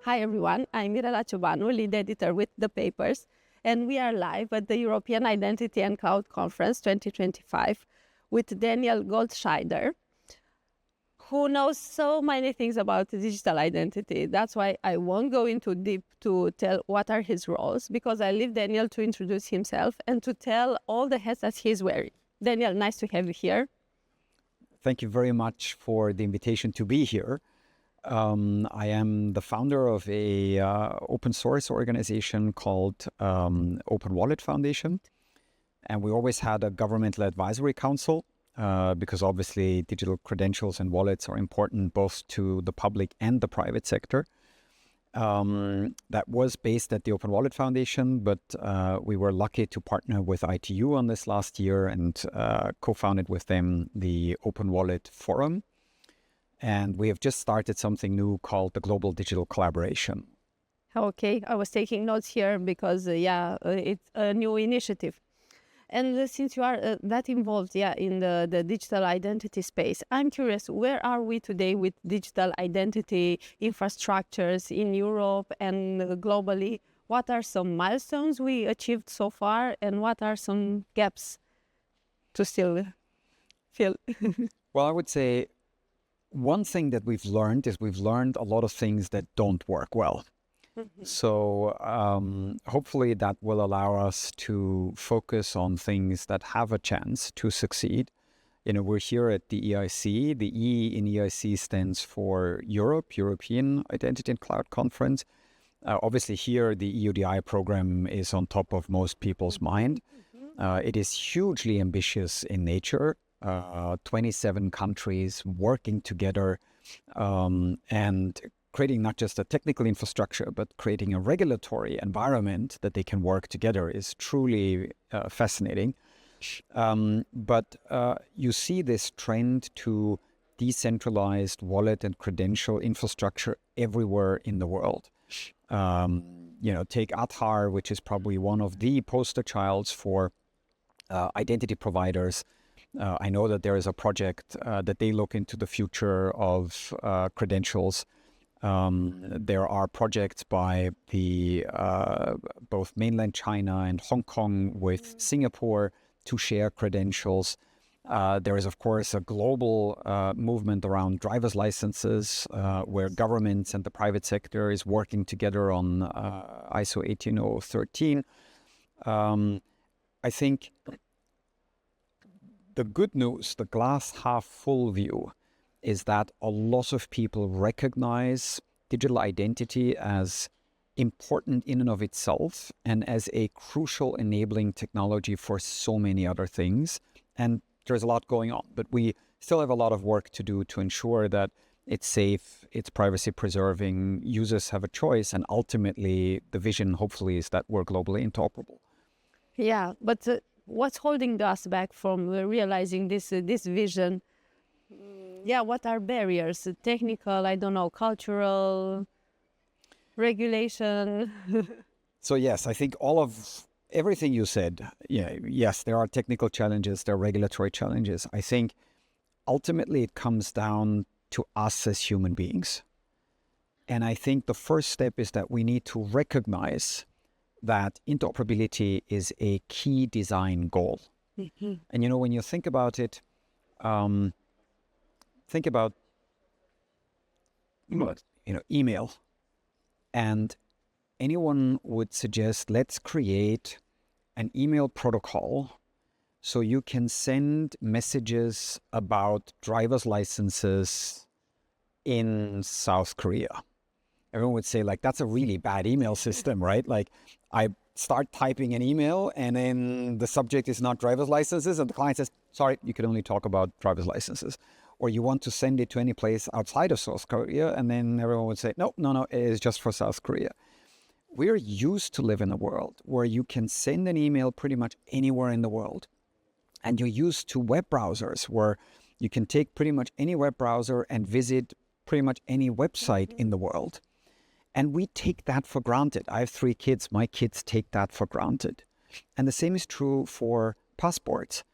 Hi everyone, I'm Mirela Ciobanu, lead editor with The Papers, and we are live at the European Identity and Cloud Conference 2025 with Daniel Goldscheider, who knows so many things about digital identity. That's why I won't go into deep to tell what are his roles, because I leave Daniel to introduce himself and to tell all the hats that he's wearing. Daniel, nice to have you here. Thank you very much for the invitation to be here. I am the founder of a open source organization called Open Wallet Foundation. And we always had a governmental advisory council because obviously digital credentials and wallets are important both to the public and the private sector. That was based at the Open Wallet Foundation, but we were lucky to partner with ITU on this last year and co-founded with them the Open Wallet Forum. And we have just started something new called the Global Digital Collaboration. Okay, I was taking notes here because, it's a new initiative. And since you are that involved in the digital identity space, I'm curious, where are we today with digital identity infrastructures in Europe and globally? What are some milestones we achieved so far, and what are some gaps to still fill? Well, I would say one thing that we've learned is we've learned a lot of things that don't work well. So hopefully that will allow us to focus on things that have a chance to succeed. You know, we're here at the EIC. The E in EIC stands for Europe, European Identity and Cloud Conference. Obviously here the EUDI program is on top of most people's mind. It is hugely ambitious in nature. 27 countries working together and creating not just a technical infrastructure, but creating a regulatory environment that they can work together is truly fascinating. But you see this trend to decentralized wallet and credential infrastructure everywhere in the world. Take Aadhaar, which is probably one of the poster childs for identity providers. I know that there is a project that they look into the future of credentials. There are projects by the both mainland China and Hong Kong with Singapore to share credentials. There is, of course, a global movement around driver's licenses where governments and the private sector is working together on ISO 18013. I think the good news, the glass half full view, is that a lot of people recognize digital identity as important in and of itself and as a crucial enabling technology for so many other things. And there's a lot going on, but we still have a lot of work to do to ensure that it's safe, it's privacy preserving, users have a choice, and ultimately the vision hopefully is that we're globally interoperable. Yeah, but what's holding us back from realizing this vision? What are barriers? Technical, I don't know, cultural, regulation? So yes, I think all of everything you said, yes, there are technical challenges, there are regulatory challenges. I think ultimately it comes down to us as human beings. And I think the first step is that we need to recognize that interoperability is a key design goal. And when you think about it, think about email, and anyone would suggest let's create an email protocol so you can send messages about driver's licenses in South Korea. Everyone would say, like, that's a really bad email system, right? Like, I start typing an email and then the subject is not driver's licenses and the client says, sorry, you can only talk about driver's licenses. Or you want to send it to any place outside of South Korea and then everyone would say, no, it is just for South Korea. We're used to live in a world where you can send an email pretty much anywhere in the world. And you're used to web browsers where you can take pretty much any web browser and visit pretty much any website in the world. And we take that for granted. I have 3 kids. My kids take that for granted. And the same is true for passports,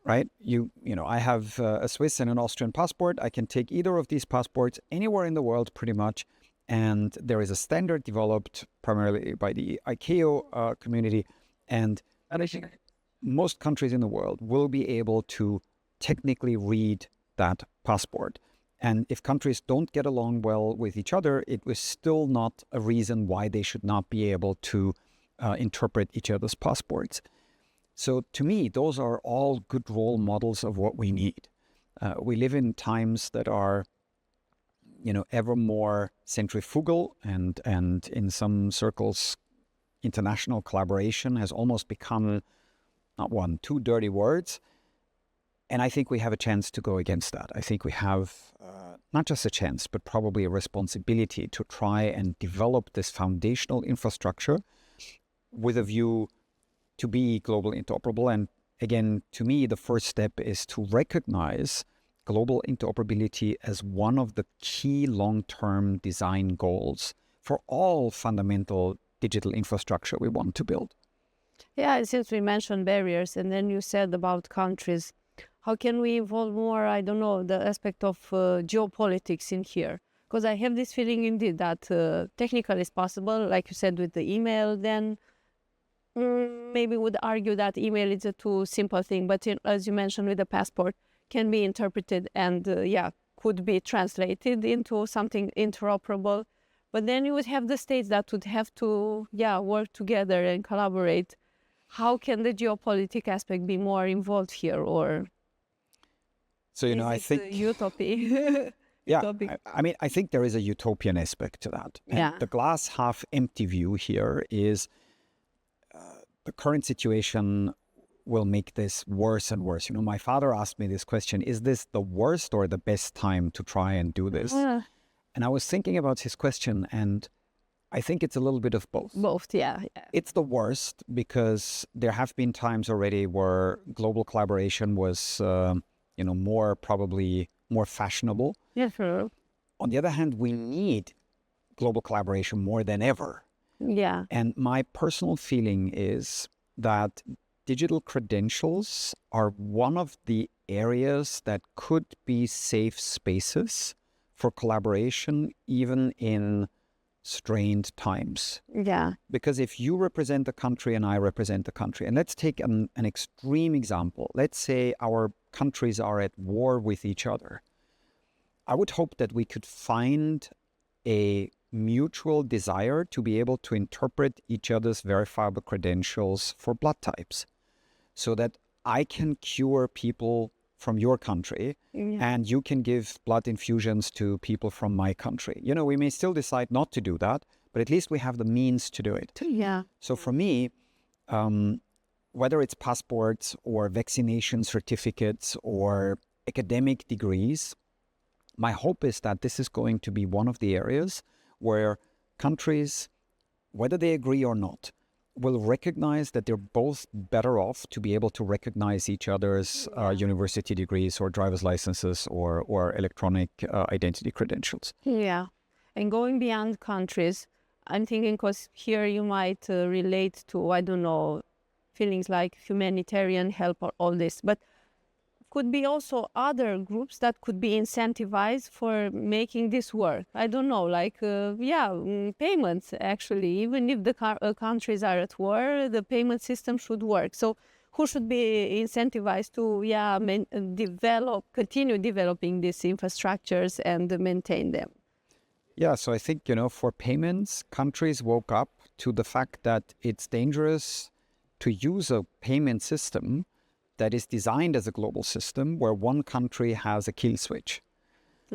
right? I have a Swiss and an Austrian passport. I can take either of these passports anywhere in the world pretty much And there is a standard developed primarily by the ICAO community. And most countries in the world will be able to technically read that passport. And if countries don't get along well with each other, it was still not a reason why they should not be able to interpret each other's passports. So to me, those are all good role models of what we need. We live in times that are, ever more centrifugal, and in some circles, international collaboration has almost become not one, two dirty words. And I think we have a chance to go against that. I think we have not just a chance, but probably a responsibility to try and develop this foundational infrastructure with a view to be global interoperable. And again, to me, the first step is to recognize global interoperability as one of the key long-term design goals for all fundamental digital infrastructure we want to build. Yeah, since we mentioned barriers, and then you said about countries, how can we involve more, I don't know, the aspect of geopolitics in here? Because I have this feeling indeed that technically it's possible, like you said with the email, then maybe would argue that email is a too simple thing, but as you mentioned with the passport, can be interpreted and could be translated into something interoperable. But then you would have the states that would have to work together and collaborate. How can the geopolitical aspect be more involved here, or so I think utopia? I think there is a utopian aspect to that. And the glass half empty view here is the current situation will make this worse and worse. My father asked me this question: is this the worst or the best time to try and do this? And I was thinking about his question, and I think it's a little bit of both. Both, yeah. It's the worst because there have been times already where global collaboration was, probably more fashionable. Yeah, sure. On the other hand, we need global collaboration more than ever. Yeah. And my personal feeling is that digital credentials are one of the areas that could be safe spaces for collaboration, even in strained times. Yeah. Because if you represent a country and I represent a country, and let's take an extreme example. Let's say our countries are at war with each other. I would hope that we could find a mutual desire to be able to interpret each other's verifiable credentials for blood types, so that I can cure people from your country and you can give blood infusions to people from my country. We may still decide not to do that, but at least we have the means to do it. Yeah. So for me, whether it's passports or vaccination certificates or academic degrees, my hope is that this is going to be one of the areas where countries, whether they agree or not, will recognize that they're both better off to be able to recognize each other's university degrees or driver's licenses or electronic identity credentials. Yeah. And going beyond countries, I'm thinking, because here you might relate to, I don't know, feelings like humanitarian help or all this, but could be also other groups that could be incentivized for making this work. I don't know, like, payments, actually. Even if the countries are at war, the payment system should work. So who should be incentivized to continue developing these infrastructures and maintain them? Yeah, so I think, for payments, countries woke up to the fact that it's dangerous to use a payment system that is designed as a global system where one country has a kill switch.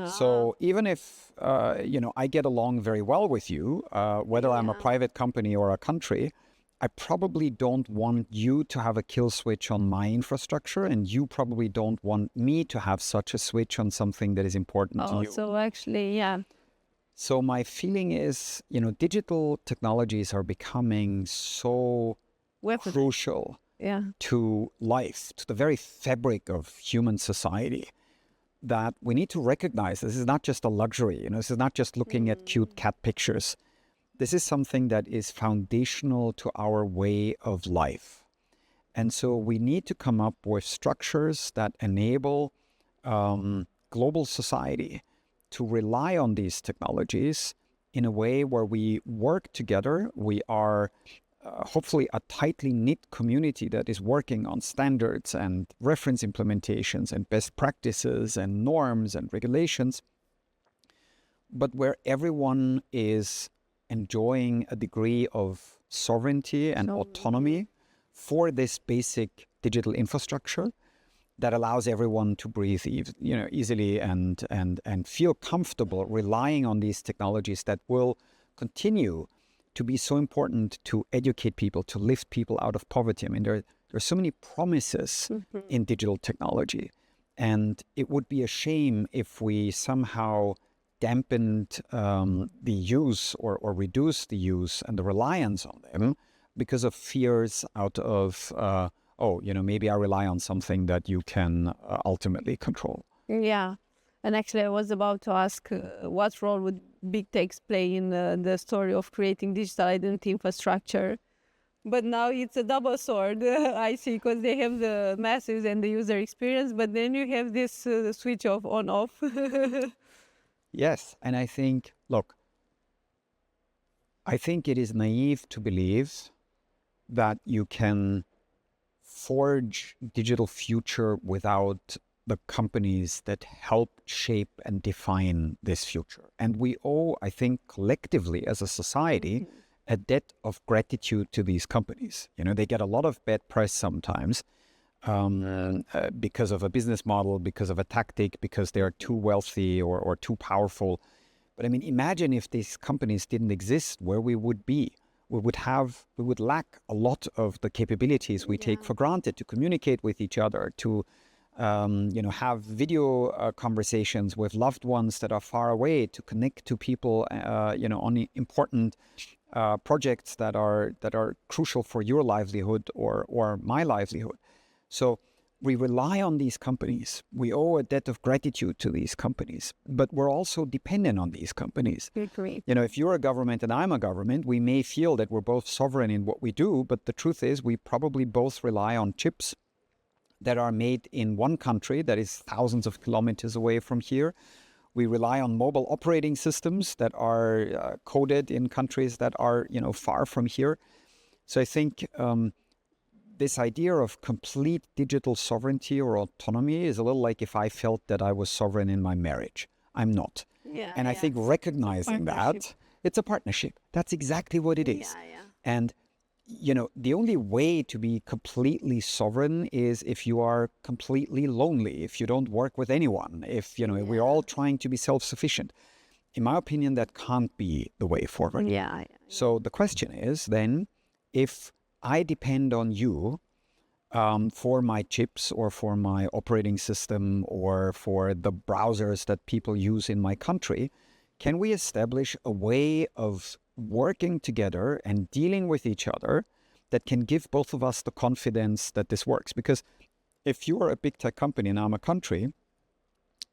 So even if, I get along very well with you, whether I'm a private company or a country, I probably don't want you to have a kill switch on my infrastructure, and you probably don't want me to have such a switch on something that is important to you. So actually, So my feeling is, digital technologies are becoming so crucial to life, to the very fabric of human society, that we need to recognize this is not just a luxury. This is not just looking at cute cat pictures. This is something that is foundational to our way of life. And so we need to come up with structures that enable global society to rely on these technologies in a way where we work together. We are hopefully a tightly knit community that is working on standards and reference implementations and best practices and norms and regulations, but where everyone is enjoying a degree of sovereignty and autonomy for this basic digital infrastructure that allows everyone to breathe easily and feel comfortable relying on these technologies that will continue to be so important to educate people, to lift people out of poverty. I mean, there are so many promises in digital technology, and it would be a shame if we somehow dampened the use or reduced the use and the reliance on them because of fears out of, maybe I rely on something that you can ultimately control. Yeah. And actually, I was about to ask what role would big techs play in the story of creating digital identity infrastructure. But now it's a double sword, I see, because they have the masses and the user experience, but then you have this switch off on-off. Yes, and I think it is naive to believe that you can forge digital future without the companies that help shape and define this future. And we owe, I think, collectively as a society, a debt of gratitude to these companies. They get a lot of bad press sometimes because of a business model, because of a tactic, because they are too wealthy or too powerful. But I mean, imagine if these companies didn't exist, where we would be. We would lack a lot of the capabilities we take for granted to communicate with each other, to have video conversations with loved ones that are far away, to connect to people, on important projects that are crucial for your livelihood or my livelihood. So we rely on these companies. We owe a debt of gratitude to these companies, but we're also dependent on these companies. Agree. If you're a government and I'm a government, we may feel that we're both sovereign in what we do, but the truth is we probably both rely on chips that are made in one country that is thousands of kilometers away from here. We rely on mobile operating systems that are coded in countries that are, far from here. So I think this idea of complete digital sovereignty or autonomy is a little like if I felt that I was sovereign in my marriage. I'm not. And I think recognizing that, it's a partnership. That's exactly what it is. And the only way to be completely sovereign is if you are completely lonely, if you don't work with anyone, if, we're all trying to be self-sufficient. In my opinion, that can't be the way forward. So the question is then, if I depend on you for my chips or for my operating system or for the browsers that people use in my country, can we establish a way of working together and dealing with each other that can give both of us the confidence that this works? Because if you are a big tech company and I'm a country,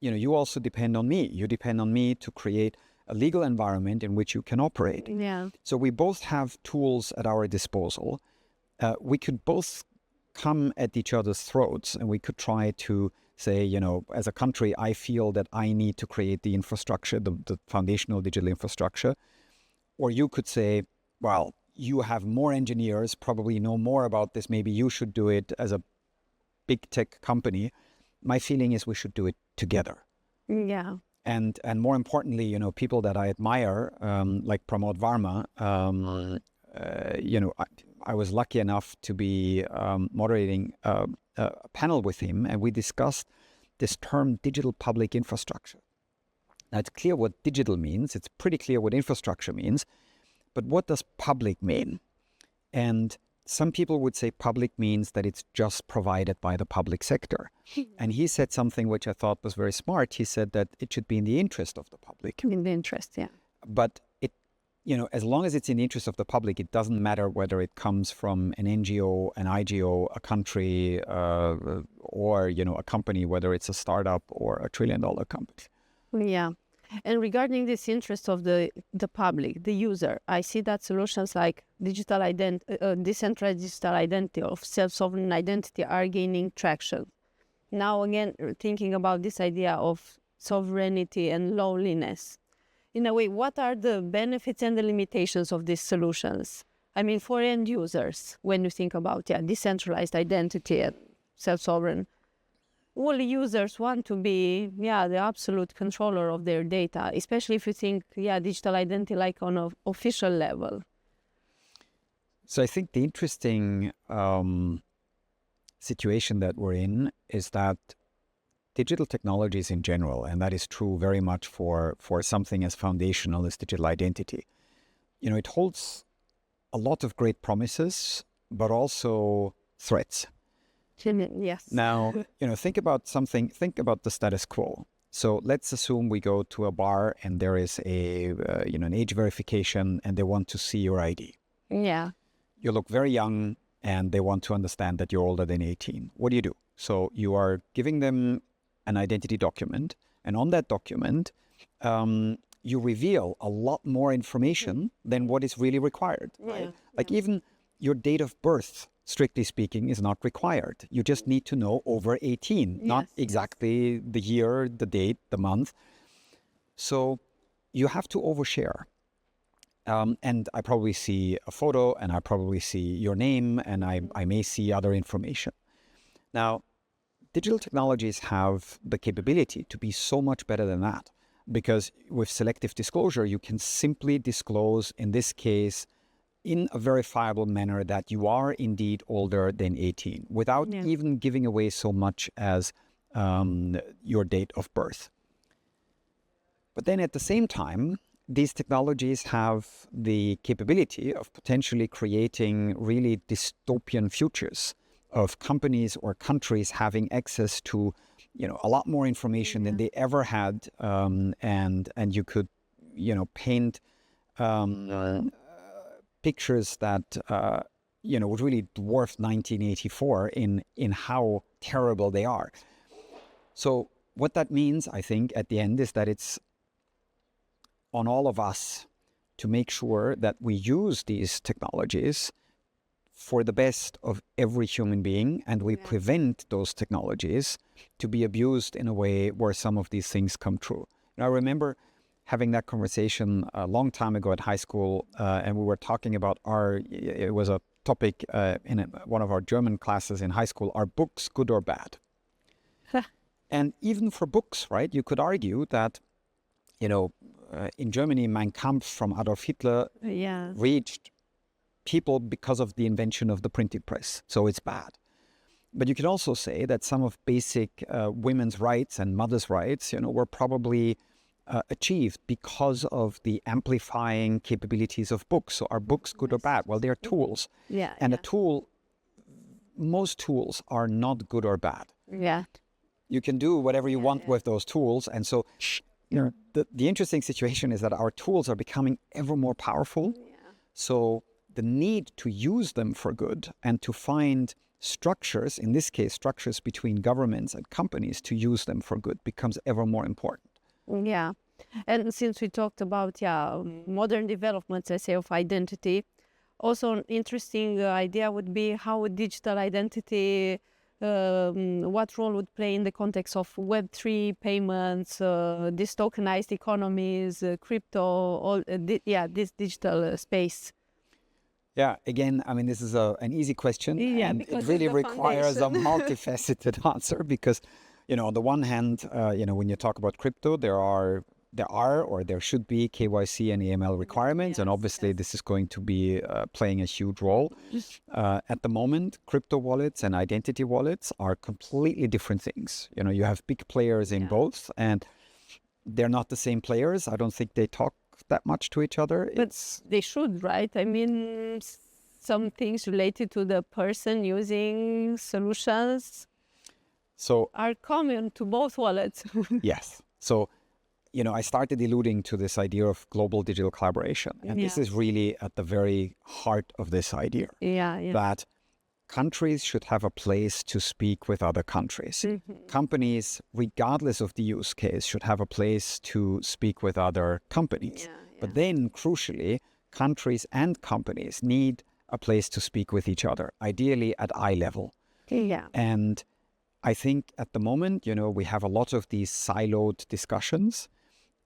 you also depend on me. You depend on me to create a legal environment in which you can operate. So we both have tools at our disposal. We could both come at each other's throats and we could try to say, as a country, I feel that I need to create the infrastructure, the foundational digital infrastructure. Or you could say, well, you have more engineers, probably know more about this. Maybe you should do it as a big tech company. My feeling is we should do it together. And more importantly, people that I admire, like Pramod Varma, I was lucky enough to be moderating a panel with him, and we discussed this term digital public infrastructure. Now, it's clear what digital means. It's pretty clear what infrastructure means. But what does public mean? And some people would say public means that it's just provided by the public sector. And he said something which I thought was very smart. He said that it should be in the interest of the public. In the interest, But as long as it's in the interest of the public, it doesn't matter whether it comes from an NGO, an IGO, a country, or, a company, whether it's a startup or a $1 trillion company. And regarding this interest of the public, the user, I see that solutions like decentralized digital identity or self-sovereign identity are gaining traction. Now, again, thinking about this idea of sovereignty and loneliness, in a way, what are the benefits and the limitations of these solutions? I mean, for end users, when you think about decentralized identity and self-sovereign, all users want to be the absolute controller of their data, especially if you think digital identity like on an official level. So I think the interesting situation that we're in is that digital technologies in general, and that is true very much for something as foundational as digital identity, it holds a lot of great promises, but also threats. Yes. Now, think about the status quo. So let's assume we go to a bar and there is an age verification and they want to see your ID. Yeah. You look very young and they want to understand that you're older than 18. What do? So you are giving them an identity document, and on that document, you reveal a lot more information than what is really required, right? Even your date of birth, strictly speaking, is not required. You just need to know over 18, not exactly the year, the date, the month. So you have to overshare. And I probably see a photo, and I probably see your name, and I may see other information. Now, digital technologies have the capability to be so much better than that, because with selective disclosure, you can simply disclose, in this case, in a verifiable manner that you are indeed older than 18, without even giving away so much as your date of birth. But then at the same time, these technologies have the capability of potentially creating really dystopian futures of companies or countries having access to, a lot more information than they ever had, and you could, paint pictures that would really dwarf 1984 in how terrible they are. So what that means, I think, at the end is that it's on all of us to make sure that we use these technologies for the best of every human being, and we prevent those technologies to be abused in a way where some of these things come true. And I remember having that conversation a long time ago at high school, and we were talking about it was a topic in one of our German classes in high school, are books good or bad? And even for books, right, you could argue that, in Germany, Mein Kampf from Adolf Hitler reached people because of the invention of the printing press. So it's bad. But you can also say that some of basic women's rights and mothers' rights, were probably achieved because of the amplifying capabilities of books. So are books good or bad? Well, they're tools. A tool, most tools are not good or bad. You can do whatever you want with those tools. And so the interesting situation is that our tools are becoming ever more powerful. So the need to use them for good and to find structures, in this case, structures between governments and companies to use them for good, becomes ever more important. Yeah. And since we talked about modern developments, I say, of identity, also an interesting idea would be how digital identity, what role would play in the context of Web3 payments, these tokenized economies, crypto, this digital space. Yeah, again, I mean, this is an easy question, and it really requires a multifaceted answer because, on the one hand, when you talk about crypto, there should be KYC and AML requirements, and obviously this is going to be playing a huge role. At the moment, crypto wallets and identity wallets are completely different things. You have big players in both, and they're not the same players. I don't think they talk that much to each other. But they should, right? I mean, some things related to the person using solutions are common to both wallets. Yes. So, I started alluding to this idea of global digital collaboration. And this is really at the very heart of this idea. That countries should have a place to speak with other countries. Companies, regardless of the use case, should have a place to speak with other companies. But then, crucially, countries and companies need a place to speak with each other, ideally at eye level. And I think at the moment, we have a lot of these siloed discussions.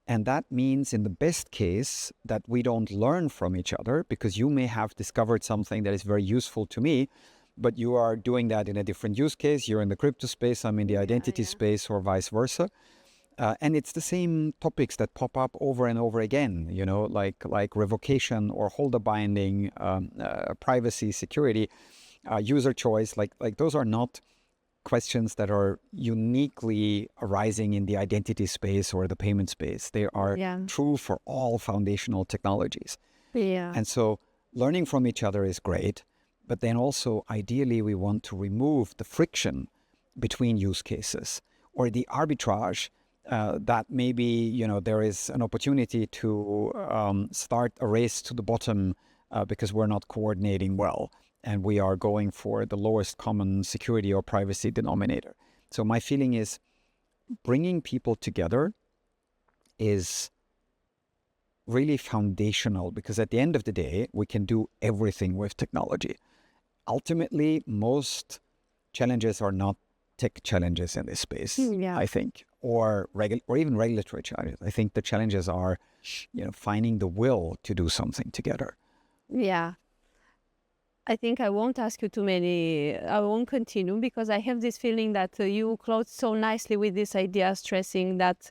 And that means in the best case that we don't learn from each other, because you may have discovered something that is very useful to me, but you are doing that in a different use case. You're in the crypto space, I'm in the identity space, or vice versa. And it's the same topics that pop up over and over again, you know, like revocation or holder binding, privacy, security, user choice. Like those are not questions that are uniquely arising in the identity space or the payment space. They are true for all foundational technologies. Yeah. And so learning from each other is great, but then also ideally we want to remove the friction between use cases or the arbitrage that maybe, you know, there is an opportunity to start a race to the bottom because we're not coordinating well, and we are going for the lowest common security or privacy denominator. So my feeling is bringing people together is really foundational, because at the end of the day, we can do everything with technology. Ultimately, most challenges are not tech challenges in this space, I think, or even regulatory challenges. I think the challenges are, you know, finding the will to do something together. Yeah. I think I won't ask you too many, I won't continue, because I have this feeling that you closed so nicely with this idea, stressing that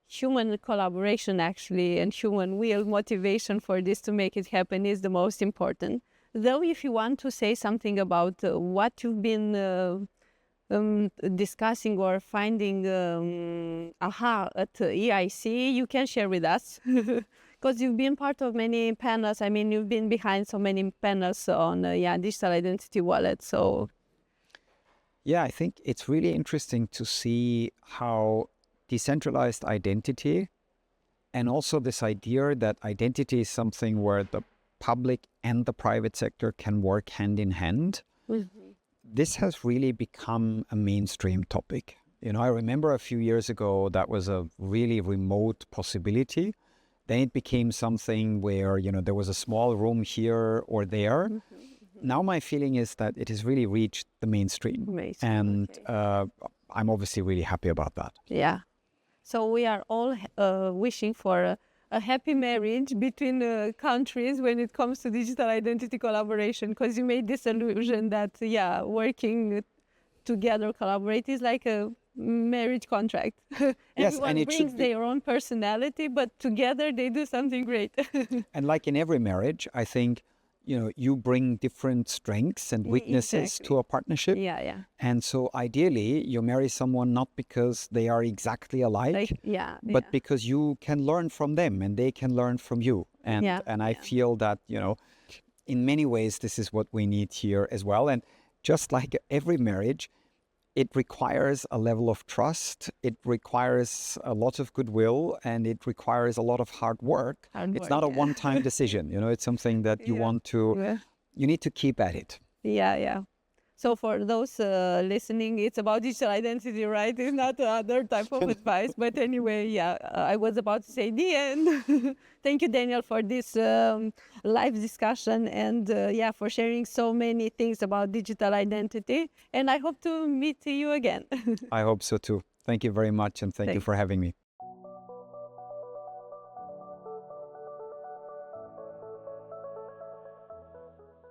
human collaboration actually and human will, motivation for this to make it happen is the most important. Though if you want to say something about what you've been discussing or finding at EIC, you can share with us. Because you've been part of many panels. I mean, you've been behind so many panels on digital identity wallet. So, yeah, I think it's really interesting to see how decentralized identity, and also this idea that identity is something where the public and the private sector can work hand in hand. This has really become a mainstream topic. You know, I remember a few years ago that was a really remote possibility. Then it became something where, you know, there was a small room here or there. Now my feeling is that it has really reached the mainstream. And I'm obviously really happy about that. Yeah. So we are all wishing for a happy marriage between countries when it comes to digital identity collaboration, because you made this allusion that, working together, collaborate is like a marriage contract. Everyone brings their own personality, but together they do something great. And like in every marriage, I think, you know, you bring different strengths and weaknesses to a partnership. And so ideally you marry someone not because they are exactly alike, but because you can learn from them and they can learn from you. And I feel that, you know, in many ways, this is what we need here as well. And just like every marriage, it requires a level of trust, it requires a lot of goodwill, and it requires a lot of hard work. It's not a one-time decision, you know, it's something that you want to, you need to keep at it. So for those listening, it's about digital identity, right? It's not other type of advice. But anyway, I was about to say the end. Thank you, Daniel, for this live discussion and for sharing so many things about digital identity. And I hope to meet you again. I hope so too. Thank you very much, and thank you for having me.